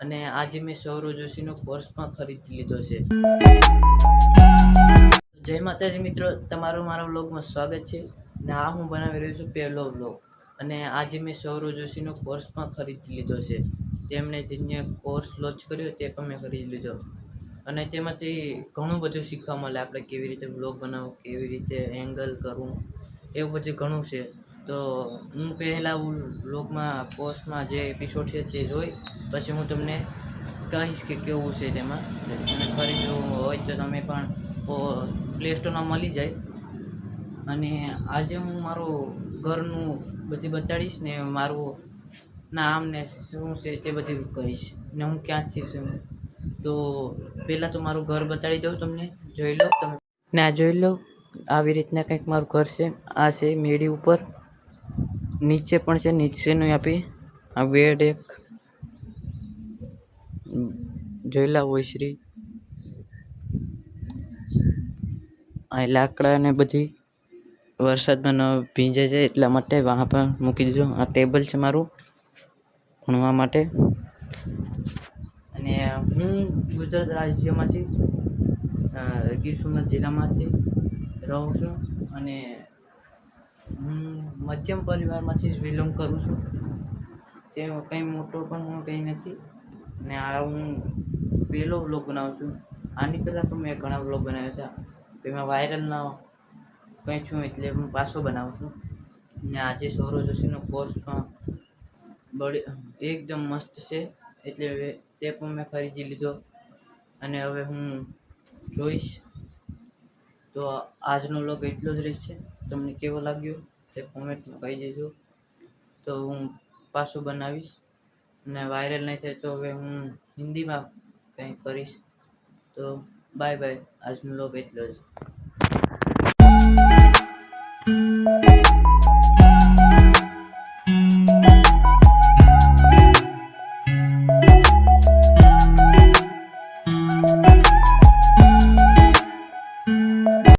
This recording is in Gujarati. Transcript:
અને આજે મેં સૌરવ જોશીનો કોર્સ પણ ખરીદી લીધો છે. જય માતાજી મિત્રો, તમારું મારા વ્લોગમાં સ્વાગત છે. ને આ હું બનાવી રહ્યો છું પહેલો વ્લોગ, અને આજે મેં સૌરવ જોશીનો કોર્સ પણ ખરીદી લીધો છે. તેમણે જે કોર્સ લોન્ચ કર્યો તે પણ મેં ખરીદી લીધો, અને તેમાંથી ઘણું બધું શીખવા મળે. આપણે કેવી રીતે વ્લોગ બનાવવો, કેવી રીતે એંગલ કરવું, એવું બધું ઘણું છે. તો હું પહેલાં વ્લોગમાં કોર્સમાં જે એપિસોડ છે તે જોઈ પછી હું તમને કહીશ કે કેવું છે તેમાં. અને ખરીદવું હોય તો તમે પણ પ્લે સ્ટોરમાં મળી જાય. અને આજે હું મારું ઘરનું બધી બતાડીશ ને મારું નામ ને શું છે તે બધી કહીશ, ને હું ક્યાંથી છું. તો પહેલાં તો મારું ઘર બતાડી દઉં તમને, જોઈ લો તમે. ને આ જોઈ લો, આવી રીતના કંઈક મારું ઘર છે. આ છે મેડી ઉપર, નીચે પણ છે. નીચેનું આપી આ બેડ એક જોઈ લો ઓસરી, આ લાકડા ને બધી વરસાદમાં ન ભીંજાઈ જાય એટલા માટે વહાં પર મૂકી દીધું. આ ટેબલ છે મારું ભણવા માટે. અને હું ગુજરાત રાજ્યમાંથી ગીર સોમનાથ જિલ્લામાંથી રહું છું. અને હું મધ્યમ પરિવારમાંથી જ બિલોંગ કરું છું. તે કંઈ મોટો પણ હું કંઈ નથી. ને આ હું પહેલો વ્લોગ બનાવું છું. આની પહેલાં પણ મેં ઘણા વ્લોગ બનાવ્યા છે, એમાં વાયરલ ન કંઈ છું એટલે હું પાછો બનાવું છું. ને આજે સૌરવ જોશીનો કોર્સ પણ એકદમ મસ્ત છે, એટલે તે પણ મેં ખરીદી લીધો. અને હવે હું જોઈશ. તો આજનો વ્લોગ એટલો જ રહેશે. તમને કેવો લાગ્યો તે કોમેન્ટમાં કહી દેજો, તો હું પાછું બનાવીશ. અને વાયરલ નહીં થાય તો હવે હું હિન્દીમાં કંઈ કરીશ. તો બાય બાય, આજનો વ્લોગ એટલો જ.